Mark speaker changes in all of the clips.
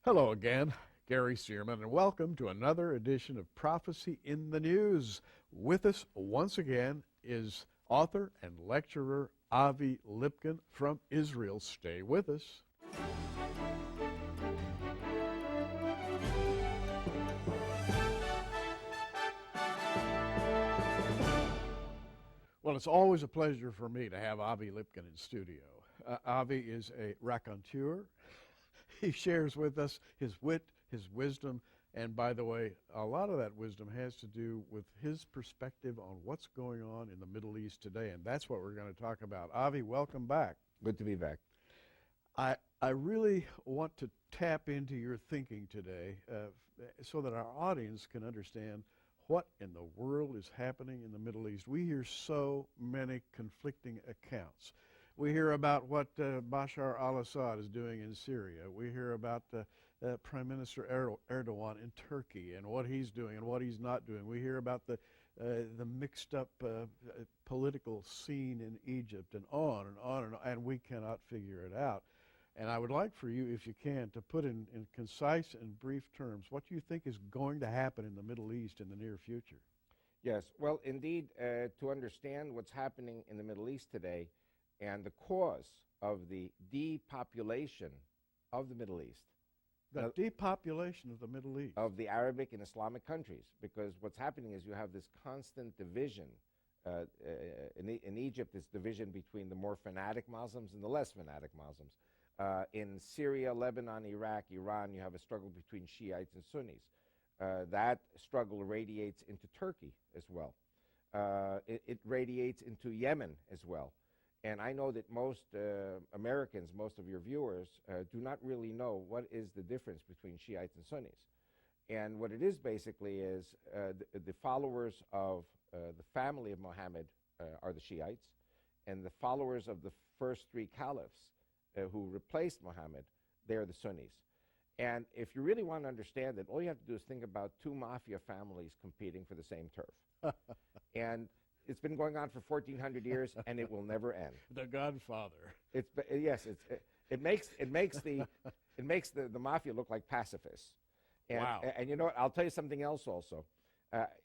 Speaker 1: Hello again, Gary Stearman, and welcome to another edition of Prophecy in the News. With us once again is author and lecturer Avi Lipkin from Israel. Stay with us. Well, it's always a pleasure for me to have Avi Lipkin in studio. Avi is a raconteur. He shares with us his wit, his wisdom, and by the way, a lot of that wisdom has to do with his perspective on what's going on in the Middle East today, and that's what we're going to talk about. Avi, welcome back.
Speaker 2: Good to be back.
Speaker 1: I really want to tap into your thinking today so that our audience can understand what in the world is happening in the Middle East. We hear so many conflicting accounts. We hear about what Bashar al-Assad is doing in Syria. We hear about Prime Minister Erdogan in Turkey and what he's doing and what he's not doing. We hear about the mixed up political scene in Egypt and on and on and on, and we cannot figure it out. And I would like for you, if you can, to put in concise and brief terms what you think is going to happen in the Middle East in the near future.
Speaker 2: Yes, well, indeed, to understand what's happening in the Middle East today and the cause of the depopulation of the Middle East.
Speaker 1: The depopulation of the Middle East.
Speaker 2: Of the Arabic and Islamic countries, because what's happening is you have this constant division. In Egypt, this division between the more fanatic Muslims and the less fanatic Muslims. In Syria, Lebanon, Iraq, Iran, you have a struggle between Shiites and Sunnis. That struggle radiates into Turkey as well. It radiates into Yemen as well. And I know that most Americans, most of your viewers, do not really know what is the difference between Shiites and Sunnis. And what it is basically is the followers of the family of Muhammad are the Shiites, and the followers of the first three caliphs who replaced Muhammad, they're the Sunnis. And if you really want to understand it, all you have to do is think about two mafia families competing for the same turf. And it's been going on for 1,400 years, and it will never end.
Speaker 1: The Godfather.
Speaker 2: Yes, it makes the mafia look like pacifists. And,
Speaker 1: wow.
Speaker 2: And you know what? I'll tell you something else also.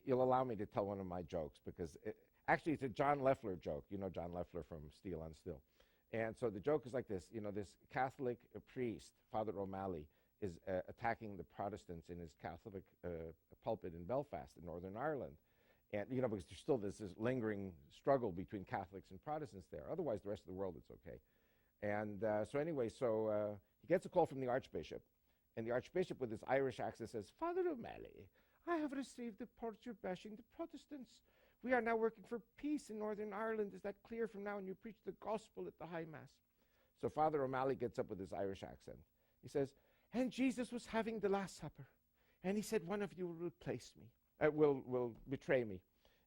Speaker 2: You'll allow me to tell one of my jokes, because actually it's a John Leffler joke. You know John Leffler from Steel on Steel. And so the joke is like this. You know, this Catholic priest, Father O'Malley, is attacking the Protestants in his Catholic pulpit in Belfast in Northern Ireland. And, you know, because there's still this lingering struggle between Catholics and Protestants there. Otherwise, the rest of the world, it's okay. And so he gets a call from the Archbishop. And the Archbishop, with his Irish accent, says, "Father O'Malley, I have received reports you're bashing the Protestants. We are now working for peace in Northern Ireland. Is that clear from now on? You preach the gospel at the High Mass." So Father O'Malley gets up with his Irish accent. He says, "And Jesus was having the Last Supper. And he said, one of you will replace me. Will betray me."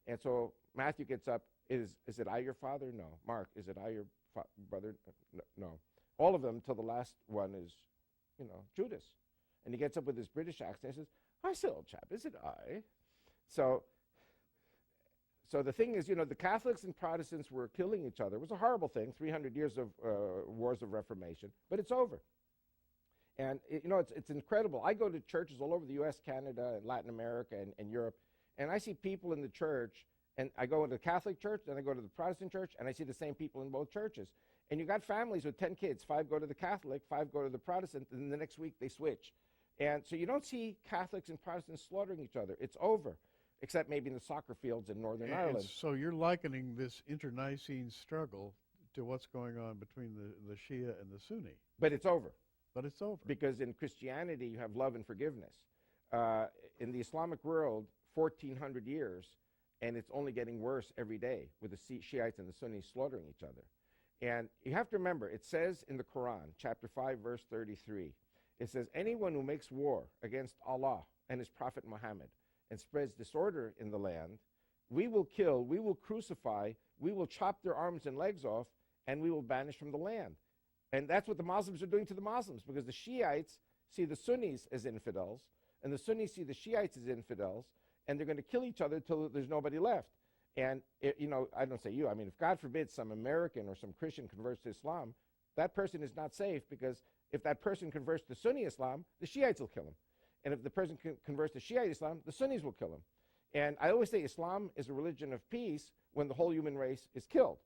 Speaker 2: And so Matthew gets up. Is it I your father? No. Mark, is it I your brother? No. All of them till the last one is, Judas. And he gets up with his British accent and says, "I say, old chap, is it I?" So the thing is, the Catholics and Protestants were killing each other. It was a horrible thing, 300 years of wars of Reformation, but it's over. And, it's incredible. I go to churches all over the U.S., Canada, and Latin America, and Europe, and I see people in the church, and I go into the Catholic church, then I go to the Protestant church, and I see the same people in both churches. And you got families with 10 kids. 5 go to the Catholic, 5 go to the Protestant, and the next week they switch. And so you don't see Catholics and Protestants slaughtering each other. It's over, except maybe in the soccer fields in Northern Ireland.
Speaker 1: So you're likening this internecine struggle to what's going on between the Shia and the Sunni.
Speaker 2: But it's over.
Speaker 1: But it's over.
Speaker 2: Because in Christianity, you have love and forgiveness. In the Islamic world, 1,400 years, and it's only getting worse every day with the Shiites and the Sunnis slaughtering each other. And you have to remember, it says in the Quran, chapter 5, verse 33, it says, "Anyone who makes war against Allah and his Prophet Muhammad and spreads disorder in the land, we will kill, we will crucify, we will chop their arms and legs off, and we will banish from the land." And that's what the Muslims are doing to the Muslims, because the Shiites see the Sunnis as infidels, and the Sunnis see the Shiites as infidels, and they're going to kill each other until there's nobody left. And, I don't say you, if God forbid some American or some Christian converts to Islam, that person is not safe, because if that person converts to Sunni Islam, the Shiites will kill him. And if the person converts to Shiite Islam, the Sunnis will kill him. And I always say Islam is a religion of peace when the whole human race is killed.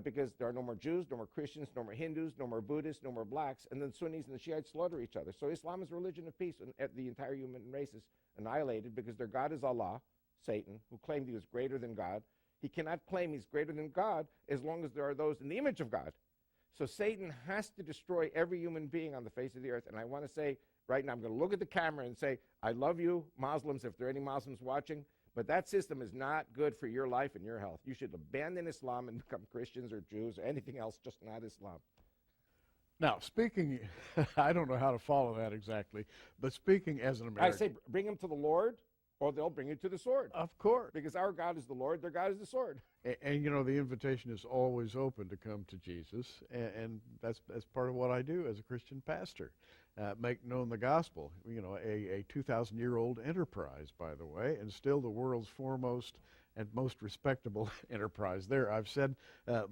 Speaker 2: Because there are no more Jews, no more Christians, no more Hindus, no more Buddhists, no more blacks, and then Sunnis and the Shiites slaughter each other. So Islam is a religion of peace, and the entire human race is annihilated because their God is Allah, Satan, who claimed he was greater than God. He cannot claim he's greater than God as long as there are those in the image of God. So Satan has to destroy every human being on the face of the earth. And I want to say right now, I'm going to look at the camera and say, I love you, Muslims, if there are any Muslims watching, but that system is not good for your life and your health. You should abandon Islam and become Christians or Jews or anything else, just not Islam.
Speaker 1: Now, speaking, I don't know how to follow that exactly, but speaking as an American.
Speaker 2: I say bring them to the Lord, or they'll bring you to the sword.
Speaker 1: Of course.
Speaker 2: Because our God is the Lord, their God is the sword.
Speaker 1: And you know, the invitation is always open to come to Jesus, and that's part of what I do as a Christian pastor. Make known the gospel, you know, a 2,000-year-old enterprise, by the way, and still the world's foremost and most respectable enterprise there. I've said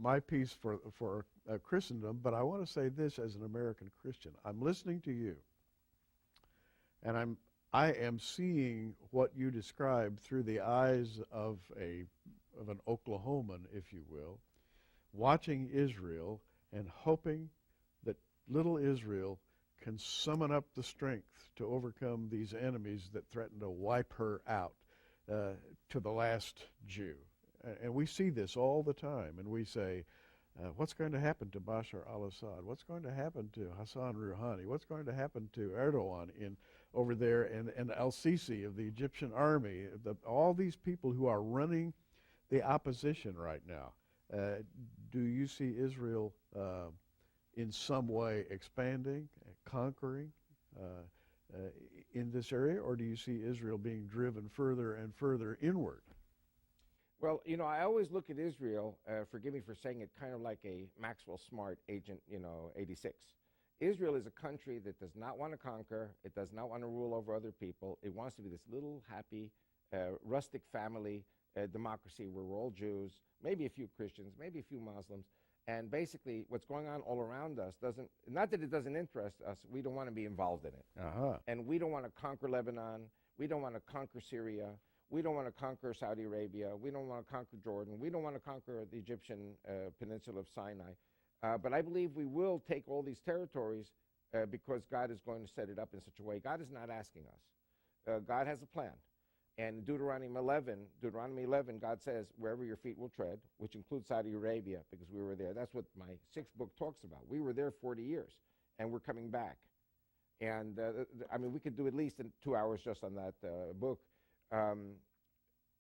Speaker 1: my piece for Christendom, but I want to say this as an American Christian. I'm listening to you, and I am seeing what you described through the eyes of an Oklahoman, if you will, watching Israel and hoping that little Israel can summon up the strength to overcome these enemies that threaten to wipe her out to the last Jew. And we see this all the time, and we say, what's going to happen to Bashar al-Assad? What's going to happen to Hassan Rouhani? What's going to happen to Erdogan over there, and al-Sisi of the Egyptian army? All these people who are running the opposition right now. Do you see Israel in some way expanding, conquering in this area, or do you see Israel being driven further and further inward?
Speaker 2: Well, you know, I always look at Israel, forgive me for saying it, kind of like a Maxwell Smart Agent, 86. Israel is a country that does not want to conquer. It does not want to rule over other people. It wants to be this little, happy, rustic family democracy where we're all Jews, maybe a few Christians, maybe a few Muslims. And basically, what's going on all around us doesn't, not that it doesn't interest us, we don't want to be involved in it. And we don't want to conquer Lebanon. We don't want to conquer Syria. We don't want to conquer Saudi Arabia. We don't want to conquer Jordan. We don't want to conquer the Egyptian peninsula of Sinai. But I believe we will take all these territories because God is going to set it up in such a way. God is not asking us. God has a plan. And Deuteronomy 11, God says, wherever your feet will tread, which includes Saudi Arabia, because we were there. That's what my 6th book talks about. We were there 40 years, and we're coming back. And, I mean, we could do at least 2 hours just on that book.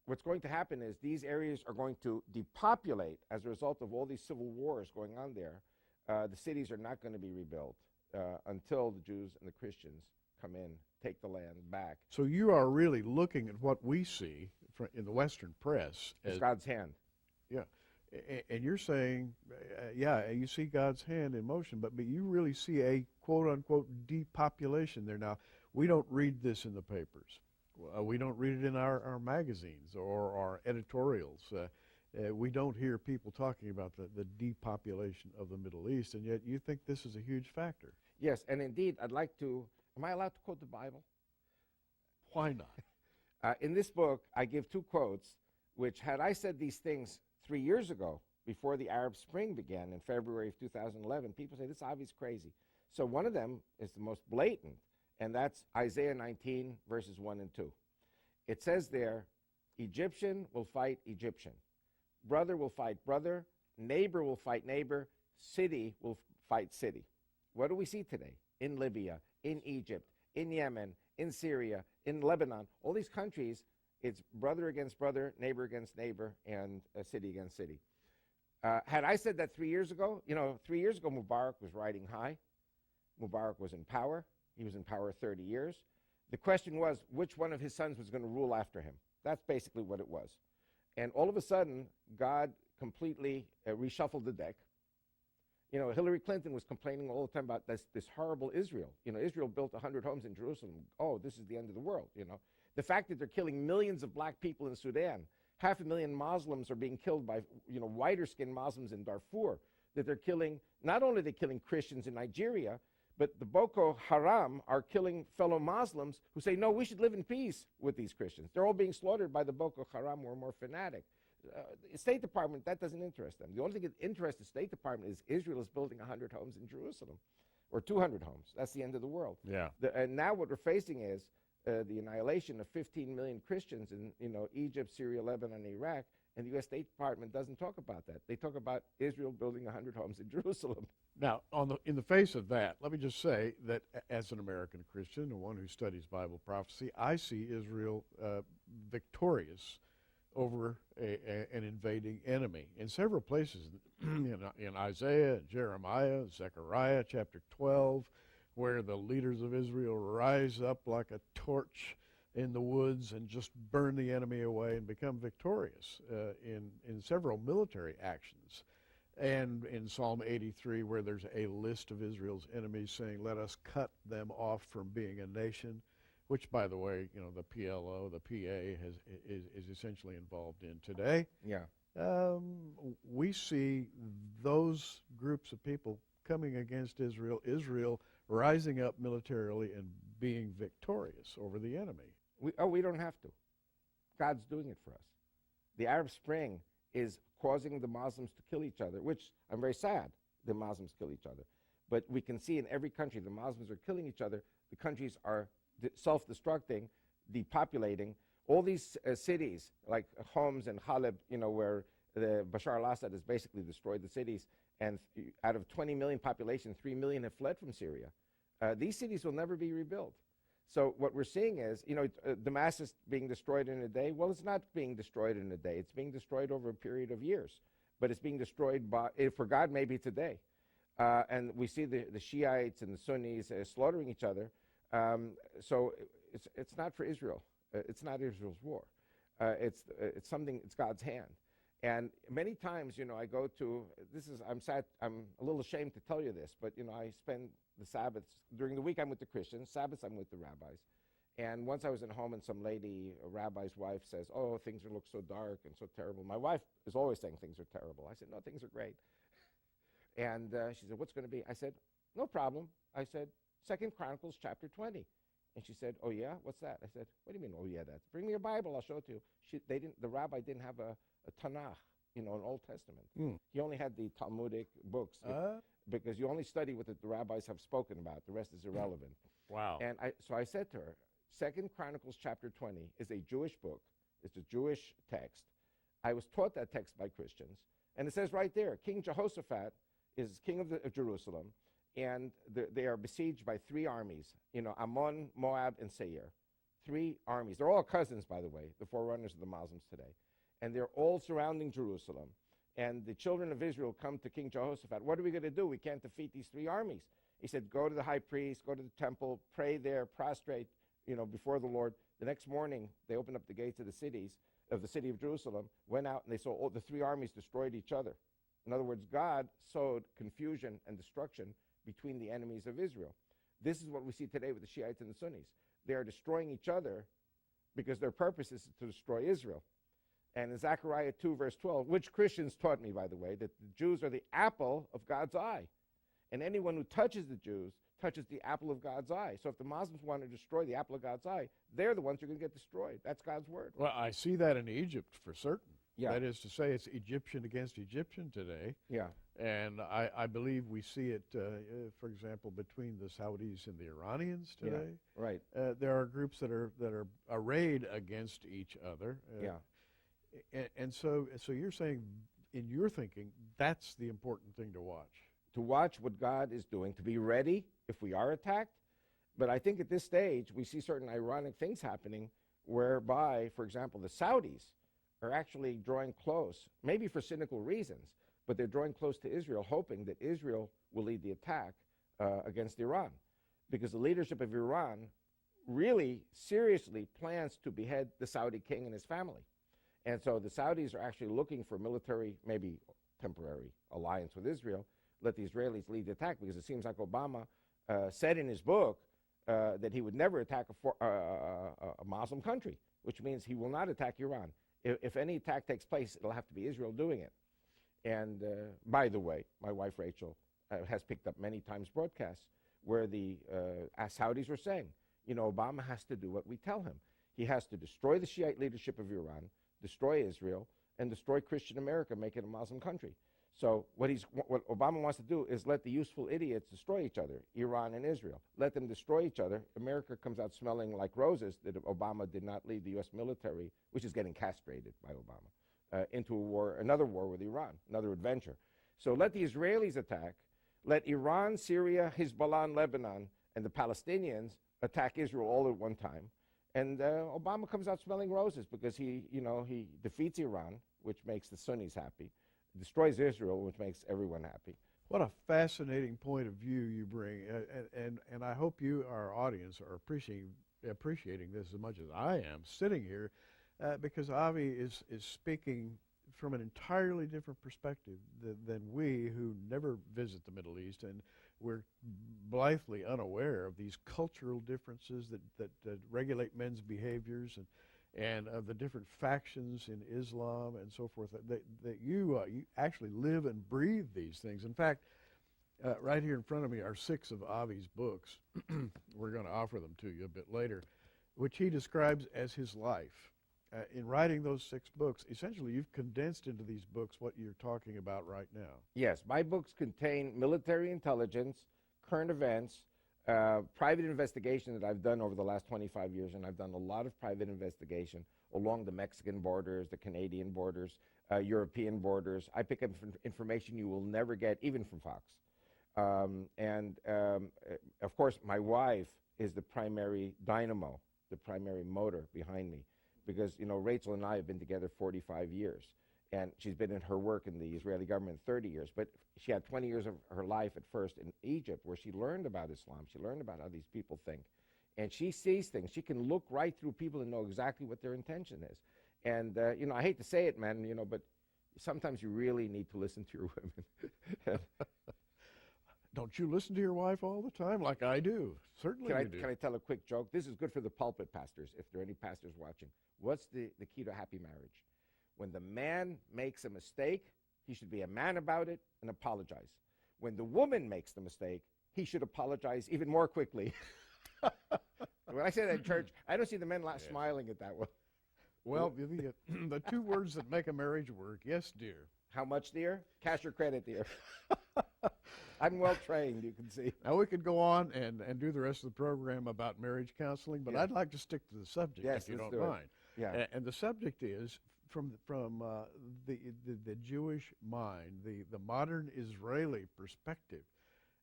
Speaker 2: What's going to happen is these areas are going to depopulate as a result of all these civil wars going on there. The cities are not going to be rebuilt until the Jews and the Christians come in, take the land back.
Speaker 1: So you are really looking at what we see in the Western press
Speaker 2: as God's hand.
Speaker 1: Yeah. And you're saying, yeah, you see God's hand in motion, but you really see a quote-unquote depopulation there. Now, we don't read this in the papers. We don't read it in our magazines or our editorials. We don't hear people talking about the depopulation of the Middle East, and yet you think this is a huge factor.
Speaker 2: Yes, and indeed, I'd like to, am I allowed to quote the Bible?
Speaker 1: Why not?
Speaker 2: In this book, I give 2 quotes, which had I said these things 3 years ago, before the Arab Spring began in February of 2011, people say, this Avi's crazy. So one of them is the most blatant, and that's Isaiah 19, verses 1 and 2. It says there, Egyptian will fight Egyptian. Brother will fight brother. Neighbor will fight neighbor. City will fight city. What do we see today? In Libya, in Egypt, in Yemen, in Syria, in Lebanon, all these countries, it's brother against brother, neighbor against neighbor, and city against city. Had I said that 3 years ago, 3 years ago Mubarak was riding high. Mubarak was in power. He was in power 30 years. The question was which one of his sons was going to rule after him. That's basically what it was. And all of a sudden, God completely reshuffled the deck. Hillary Clinton was complaining all the time about this horrible Israel. Israel built 100 homes in Jerusalem. Oh, this is the end of the world, The fact that they're killing millions of black people in Sudan, 500,000 Muslims are being killed by, whiter-skinned Muslims in Darfur, that they're killing, not only are they killing Christians in Nigeria, But the Boko Haram are killing fellow Muslims who say, no, we should live in peace with these Christians. They're all being slaughtered by the Boko Haram who are more fanatic. The State Department, that doesn't interest them. The only thing that interests the State Department is Israel is building 100 homes in Jerusalem, or 200 homes. That's the end of the world.
Speaker 1: Yeah.
Speaker 2: And now what we're facing is the annihilation of 15 million Christians in Egypt, Syria, Lebanon, and Iraq, and the U.S. State Department doesn't talk about that. They talk about Israel building 100 homes in Jerusalem.
Speaker 1: Now, in the face of that, let me just say that as an American Christian and one who studies Bible prophecy, I see Israel victorious over an invading enemy in several places, in Isaiah, Jeremiah, Zechariah, chapter 12, where the leaders of Israel rise up like a torch in the woods and just burn the enemy away and become victorious in several military actions. And in Psalm 83, where there's a list of Israel's enemies saying, let us cut them off from being a nation, which, by the way, the PLO, the PA, is essentially involved in today.
Speaker 2: Yeah.
Speaker 1: We see those groups of people coming against Israel, Israel rising up militarily and being victorious over the enemy.
Speaker 2: We don't have to. God's doing it for us. The Arab Spring is causing the Muslims to kill each other, which I'm very sad the Muslims kill each other. But we can see in every country the Muslims are killing each other. The countries are self-destructing, depopulating. All these cities, like Homs and Haleb, where the Bashar al-Assad has basically destroyed the cities, and out of 20 million population, 3 million have fled from Syria. These cities will never be rebuilt. So what we're seeing is, Damascus being destroyed in a day. Well, it's not being destroyed in a day. It's being destroyed over a period of years. But it's being destroyed for God, maybe today. And we see the Shiites and the Sunnis slaughtering each other. So it's not for Israel. It's not Israel's war. It's God's hand. And many times, I go to, I'm sad, I'm a little ashamed to tell you this, but, I spend the Sabbaths, during the week I'm with the Christians, Sabbaths I'm with the rabbis. And once I was at home and some lady, a rabbi's wife, says, oh, things look so dark and so terrible. My wife is always saying things are terrible. I said, no, things are great. And she said, what's going to be? I said, no problem. I said, 2 Chronicles chapter 20. And she said, oh, yeah? What's that? I said, what do you mean, oh, yeah, that's? Bring me a Bible, I'll show it to you. The rabbi didn't have a Tanakh, an Old Testament. He only had the Talmudic books because you only study what the rabbis have spoken about. The rest is irrelevant.
Speaker 1: Wow.
Speaker 2: And so I said to her, 2 Chronicles chapter 20 is a Jewish book. It's a Jewish text. I was taught that text by Christians. And it says right there, King Jehoshaphat is king of Jerusalem, and they are besieged by 3 armies, Ammon, Moab, and Seir. 3 armies. They're all cousins, by the way, the forerunners of the Muslims today. And they're all surrounding Jerusalem. And the children of Israel come to King Jehoshaphat. What are we going to do? We can't defeat these 3 armies. He said, go to the high priest, go to the temple, pray there, prostrate, before the Lord. The next morning, they opened up the gates of the city of Jerusalem, went out, and they saw all the 3 armies destroyed each other. In other words, God sowed confusion and destruction between the enemies of Israel. This is what we see today with the Shiites and the Sunnis. They are destroying each other because their purpose is to destroy Israel. And in Zechariah 2, verse 12, which Christians taught me, by the way, that the Jews are the apple of God's eye. And anyone who touches the Jews touches the apple of God's eye. So if the Muslims want to destroy the apple of God's eye, they're the ones who are going to get destroyed. That's God's word.
Speaker 1: Well, I see that in Egypt for certain.
Speaker 2: Yeah.
Speaker 1: That is to say, it's Egyptian against Egyptian today.
Speaker 2: Yeah.
Speaker 1: And I believe we see it, for example, between the Saudis and the Iranians today.
Speaker 2: Yeah. Right.
Speaker 1: There are groups that are arrayed against each other. And so you're saying, in your thinking, that's the important thing to watch.
Speaker 2: To watch what God is doing, to be ready if we are attacked. But I think at this stage, we see certain ironic things happening whereby, for example, the Saudis are actually drawing close, maybe for cynical reasons, but they're drawing close to Israel, hoping that Israel will lead the attack against Iran. Because the leadership of Iran really seriously plans to behead the Saudi king and his family. And so the Saudis are actually looking for military, maybe temporary alliance with Israel, let the Israelis lead the attack, because it seems like Obama said in his book that he would never attack a Muslim country, which means he will not attack Iran. If any attack takes place, it'll have to be Israel doing it. And by the way, my wife Rachel has picked up many times broadcasts where the Saudis were saying, Obama has to do what we tell him. He has to destroy the Shiite leadership of Iran, destroy Israel, and destroy Christian America, make it a Muslim country. So what Obama wants to do is let the useful idiots destroy each other, Iran and Israel. Let them destroy each other. America comes out smelling like roses that Obama did not lead the U.S. military, which is getting castrated by Obama, into a war, another war with Iran, another adventure. So let the Israelis attack. Let Iran, Syria, Hezbollah, and Lebanon, and the Palestinians attack Israel all at one time. And Obama comes out smelling roses because he defeats Iran, which makes the Sunnis happy, destroys Israel, which makes everyone happy.
Speaker 1: What a fascinating point of view you bring, and I hope you, our audience, are appreciating this as much as I am sitting here, because Avi is speaking from an entirely different perspective than we who never visit the Middle East, and we're blithely unaware of these cultural differences that regulate men's behaviors and of the different factions in Islam and so forth, that you actually live and breathe these things. In fact, right here in front of me are 6 of Avi's books. We're going to offer them to you a bit later, which he describes as his life. In writing those 6 books, essentially you've condensed into these books what you're talking about right now.
Speaker 2: Yes, my books contain military intelligence, current events, private investigation that I've done over the last 25 years, and I've done a lot of private investigation along the Mexican borders, the Canadian borders, European borders. I pick up information you will never get, even from Fox. Of course, my wife is the primary dynamo, the primary motor behind me, because, Rachel and I have been together 45 years, and she's been in her work in the Israeli government 30 years, but she had 20 years of her life at first in Egypt, where she learned about Islam. She learned about how these people think, and she sees things. She can look right through people and know exactly what their intention is. And, I hate to say it, man, but sometimes you really need to listen to your women.
Speaker 1: Don't you listen to your wife all the time like I do? Certainly you do.
Speaker 2: Can I tell a quick joke? This is good for the pulpit pastors, if there are any pastors watching. What's the key to happy marriage? When the man makes a mistake, he should be a man about it and apologize. When the woman makes the mistake, he should apologize even more quickly. When I say that in church, I don't see the men smiling at that one.
Speaker 1: Well, the 2 words that make a marriage work, yes, dear.
Speaker 2: How much, dear? Cash or credit, dear? I'm well trained, you can see.
Speaker 1: Now, we could go on and do the rest of the program about marriage counseling, but I'd like to stick to the subject, if you don't mind.
Speaker 2: Yeah.
Speaker 1: And the subject is from the Jewish mind, the modern Israeli perspective.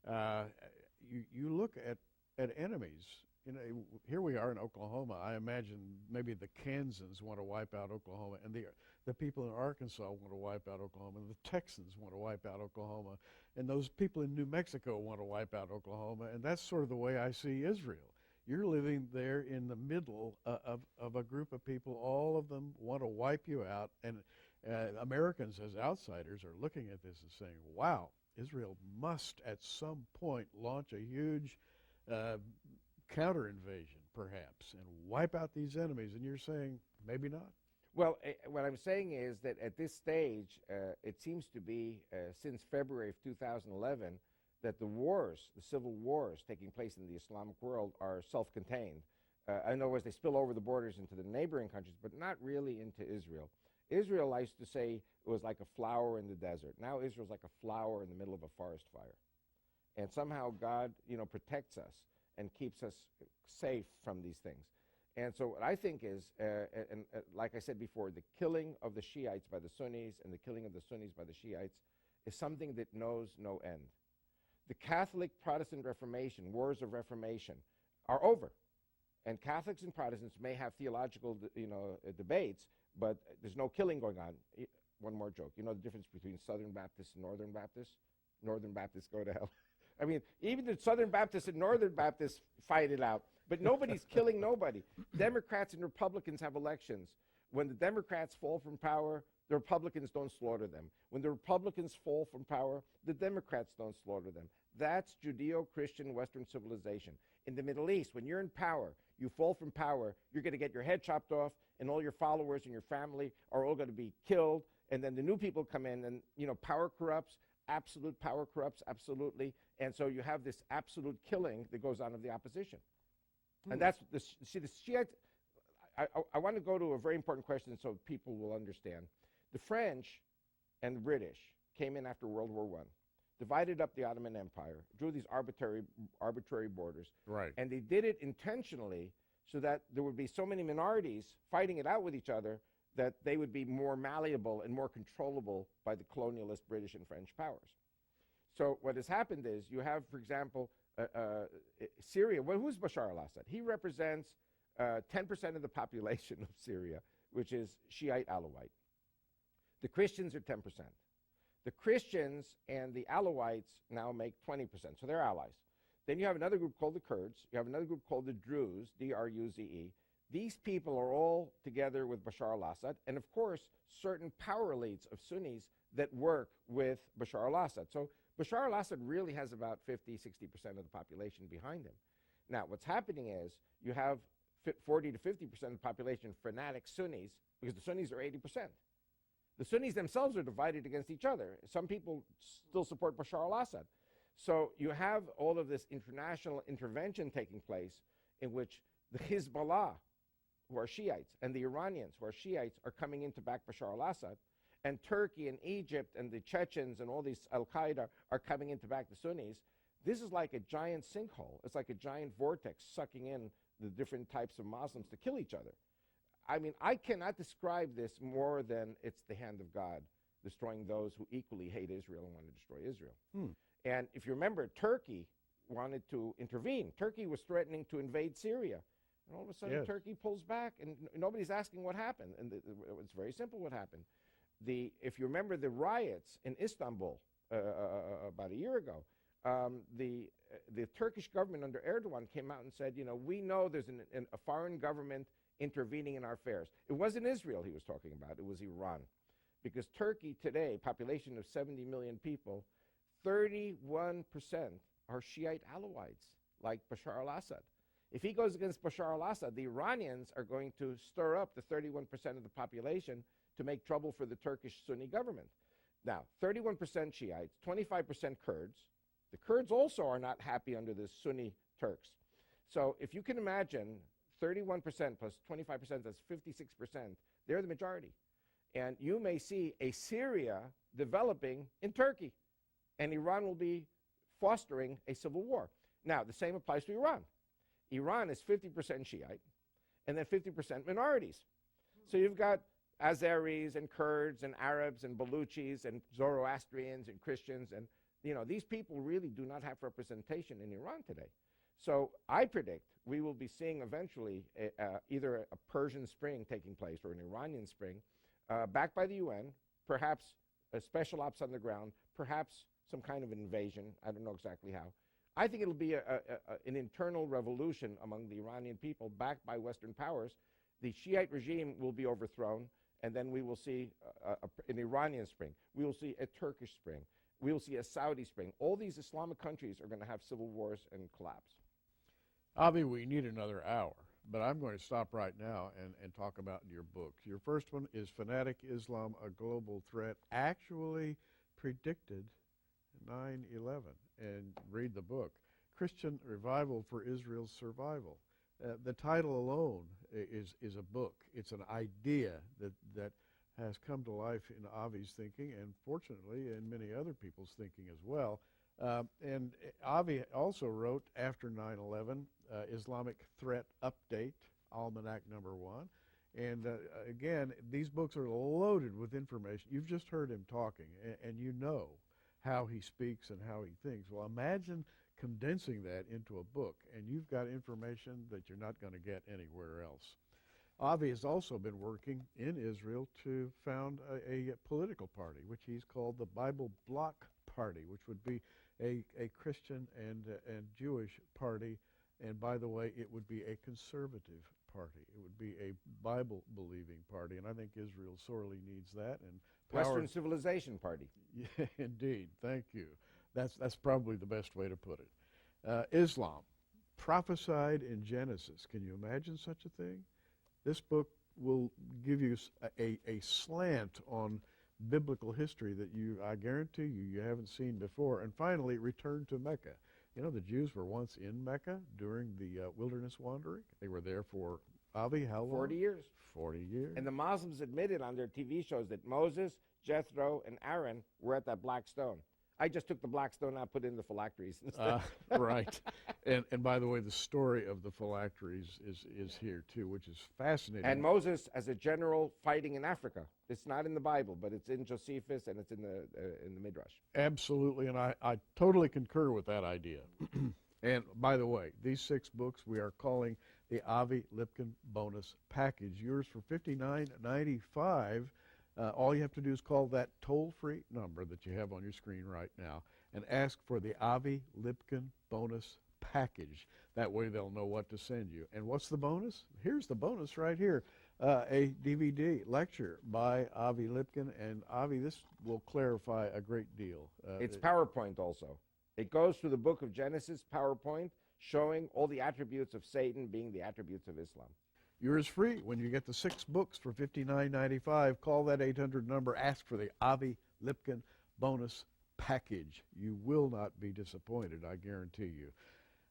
Speaker 1: You look at enemies. Here we are in Oklahoma. I imagine maybe the Kansans want to wipe out Oklahoma, and the people in Arkansas want to wipe out Oklahoma, and the Texans want to wipe out Oklahoma, and those people in New Mexico want to wipe out Oklahoma, and that's sort of the way I see Israel. You're living there in the middle of a group of people. All of them want to wipe you out, and Americans as outsiders are looking at this and saying, wow, Israel must at some point launch a huge counter-invasion, perhaps, and wipe out these enemies. And you're saying, maybe not?
Speaker 2: Well, what I'm saying is that at this stage, it seems to be, since February of 2011, that the wars, the civil wars taking place in the Islamic world are self-contained. In other words, they spill over the borders into the neighboring countries, but not really into Israel. Israel, I used to say, it was like a flower in the desert. Now Israel's like a flower in the middle of a forest fire. And somehow God, protects us and keeps us safe from these things. And so what I think is, like I said before, the killing of the Shiites by the Sunnis and the killing of the Sunnis by the Shiites is something that knows no end. The Catholic Protestant Reformation, wars of Reformation, are over. And Catholics and Protestants may have theological debates, but there's no killing going on. One more joke. You know the difference between Southern Baptists and Northern Baptists? Northern Baptists go to hell. I mean, even the Southern Baptists and Northern Baptists fight it out, but nobody's killing nobody. Democrats and Republicans have elections. When the Democrats fall from power, the Republicans don't slaughter them. When the Republicans fall from power, the Democrats don't slaughter them. That's Judeo-Christian Western civilization. In the Middle East, when you're in power, you fall from power, you're going to get your head chopped off, and all your followers and your family are all going to be killed, and then the new people come in, and, power corrupts. Absolute power corrupts, absolutely. And so you have this absolute killing that goes on of the opposition. And that's, the Shiites, I want to go to a very important question so people will understand. The French and the British came in after World War I, divided up the Ottoman Empire, drew these arbitrary borders.
Speaker 1: Right.
Speaker 2: And they did it intentionally so that there would be so many minorities fighting it out with each other that they would be more malleable and more controllable by the colonialist British and French powers. So what has happened is you have, for example, Syria. Well, who's Bashar al-Assad? He represents 10% of the population of Syria, which is Shiite Alawite. The Christians are 10%. The Christians and the Alawites now make 20%, so they're allies. Then you have another group called the Kurds. You have another group called the Druze, D-R-U-Z-E. These people are all together with Bashar al-Assad, and of course, certain power elites of Sunnis that work with Bashar al-Assad. So Bashar al-Assad really has about 50, 60% of the population behind him. Now, what's happening is you have 40 to 50% of the population fanatic Sunnis, because the Sunnis are 80%. The Sunnis themselves are divided against each other. Some people still support Bashar al-Assad. So you have all of this international intervention taking place in which the Hezbollah, who are Shiites, and the Iranians, who are Shiites, are coming in to back Bashar al-Assad. And Turkey and Egypt and the Chechens and all these Al-Qaeda are coming in to back the Sunnis. This is like a giant sinkhole. It's like a giant vortex sucking in the different types of Muslims to kill each other. I mean, I cannot describe this more than it's the hand of God destroying those who equally hate Israel and want to destroy Israel. And if you remember, Turkey wanted to intervene. Turkey was threatening to invade Syria. And all of a sudden, Turkey pulls back, and nobody's asking what happened. And it's very simple what happened. If you remember the riots in Istanbul about a year ago, the Turkish government under Erdogan came out and said, you know, we know there's a foreign government intervening in our affairs. It wasn't Israel he was talking about, it was Iran. Because Turkey today, population of 70 million people, 31% are Shiite Alawites, like Bashar al-Assad. If he goes against Bashar al-Assad, the Iranians are going to stir up the 31% of the population to make trouble for the Turkish Sunni government. Now, 31% Shiites, 25% Kurds. The Kurds also are not happy under the Sunni Turks. So if you can imagine 31% plus 25%, that's 56%, they're the majority. And you may see a Syria developing in Turkey, and Iran will be fostering a civil war. Now, the same applies to Iran. Iran is 50% Shiite, and then 50% minorities. So you've got Azeris and Kurds and Arabs and Baluchis and Zoroastrians and Christians, and you know, these people really do not have representation in Iran today. So I predict we will be seeing eventually either a Persian Spring taking place or an Iranian Spring, backed by the UN, perhaps a special ops on the ground, perhaps some kind of invasion. I don't know exactly how. I think it'll be an internal revolution among the Iranian people backed by Western powers. The Shiite regime will be overthrown, and then we will see an Iranian Spring. We will see a Turkish Spring. We will see a Saudi Spring. All these Islamic countries are going to have civil wars and collapse.
Speaker 1: Avi, we need another hour, but I'm going to stop right now and talk about your books. Your first one is Fanatic Islam, A Global Threat, actually predicted 9/11, and read the book. Christian Revival for Israel's Survival. The title alone is a book. It's an idea that has come to life in Avi's thinking, and fortunately in many other people's thinking as well. And Avi also wrote, after 9/11, Islamic Threat Update, Almanac #1. And again, these books are loaded with information. You've just heard him talking, and you know how he speaks and how he thinks. Well, imagine condensing that into a book, and you've got information that you're not going to get anywhere else. Avi has also been working in Israel to found a political party, which he's called the Bible Bloc Party, which would be a Christian and Jewish party. And by the way, it would be a conservative party. It would be a Bible-believing party, and I think Israel sorely needs that. And
Speaker 2: Western Civilization Party.
Speaker 1: Yeah, indeed. Thank you. That's probably the best way to put it. Islam, prophesied in Genesis. Can you imagine such a thing? This book will give you a slant on biblical history that I guarantee you haven't seen before. And finally, return to Mecca. You know, the Jews were once in Mecca during the wilderness wandering. They were there for, Avi, how long?
Speaker 2: 40 years.
Speaker 1: 40 years.
Speaker 2: And the Muslims admitted on their TV shows that Moses, Jethro, and Aaron were at that black stone. I just took the black stone and put in the phylacteries instead.
Speaker 1: Right. And by the way, the story of the phylacteries is here too, which is fascinating.
Speaker 2: And Moses as a general fighting in Africa. It's not in the Bible, but it's in Josephus and it's in the Midrash.
Speaker 1: Absolutely, and I totally concur with that idea. And by the way, these 6 books we are calling the Avi Lipkin Bonus Package. Yours for $59.95. All you have to do is call that toll-free number that you have on your screen right now and ask for the Avi Lipkin Bonus Package. That way they'll know what to send you. And what's the bonus? Here's the bonus right here. A DVD lecture by Avi Lipkin. And Avi, this will clarify a great deal.
Speaker 2: It's PowerPoint also. It goes through the book of Genesis, PowerPoint, showing all the attributes of Satan being the attributes of Islam.
Speaker 1: Yours free when you get the 6 books for $59.95. Call that 800 number. Ask for the Avi Lipkin Bonus Package. You will not be disappointed, I guarantee you.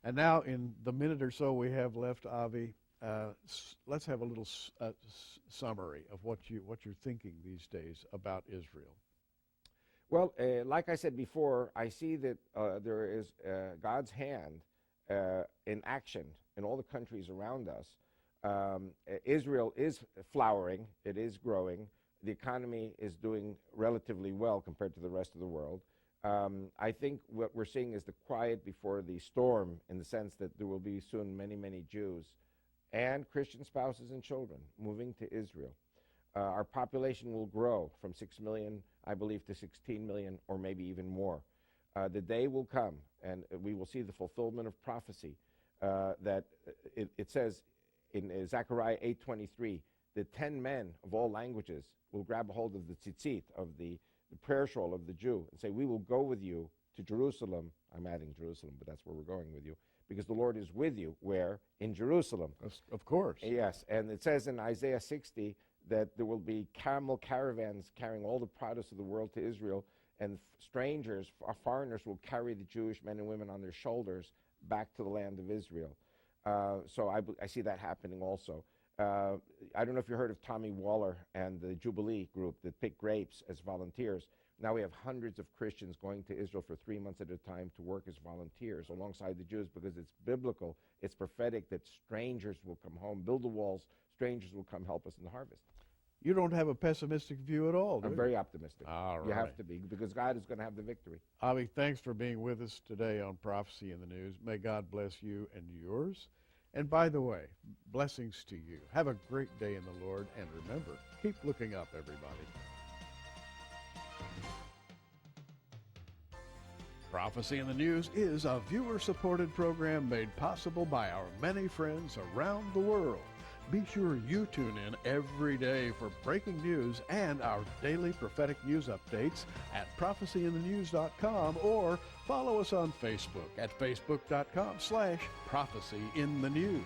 Speaker 1: And now, in the minute or so we have left, Avi, let's have a little summary of what you're thinking these days about Israel.
Speaker 2: Well, like I said before, I see that there is God's hand in action in all the countries around us. Israel is flowering, it is growing, the economy is doing relatively well compared to the rest of the world. I think what we're seeing is the quiet before the storm, in the sense that there will be soon many, many Jews and Christian spouses and children moving to Israel. Our population will grow from 6 million, I believe, to 16 million or maybe even more. The day will come and we will see the fulfillment of prophecy that it says in Zechariah 8:23, the 10 men of all languages will grab a hold of the tzitzit, of the prayer shawl of the Jew, and say, we will go with you to Jerusalem. I'm adding Jerusalem, but that's where we're going with you, because the Lord is with you. Where? In Jerusalem.
Speaker 1: Of course.
Speaker 2: Yes, and it says in Isaiah 60 that there will be camel caravans carrying all the produce of the world to Israel, and strangers, foreigners, will carry the Jewish men and women on their shoulders back to the land of Israel. So I see that happening also. I don't know if you heard of Tommy Waller and the Jubilee group that pick grapes as volunteers. Now we have hundreds of Christians going to Israel for 3 months at a time to work as volunteers alongside the Jews, because it's biblical, it's prophetic that strangers will come home, build the walls, strangers will come help us in the harvest.
Speaker 1: You don't have a pessimistic view at all, do you?
Speaker 2: I'm very optimistic.
Speaker 1: All right.
Speaker 2: You have to be, because God is going to have the victory.
Speaker 1: Avi, thanks for being with us today on Prophecy in the News. May God bless you and yours. And by the way, blessings to you. Have a great day in the Lord, and remember, keep looking up, everybody. Prophecy in the News is a viewer-supported program made possible by our many friends around the world. Be sure you tune in every day for breaking news and our daily prophetic news updates at prophecyinthenews.com, or follow us on Facebook at facebook.com/prophecyinthenews.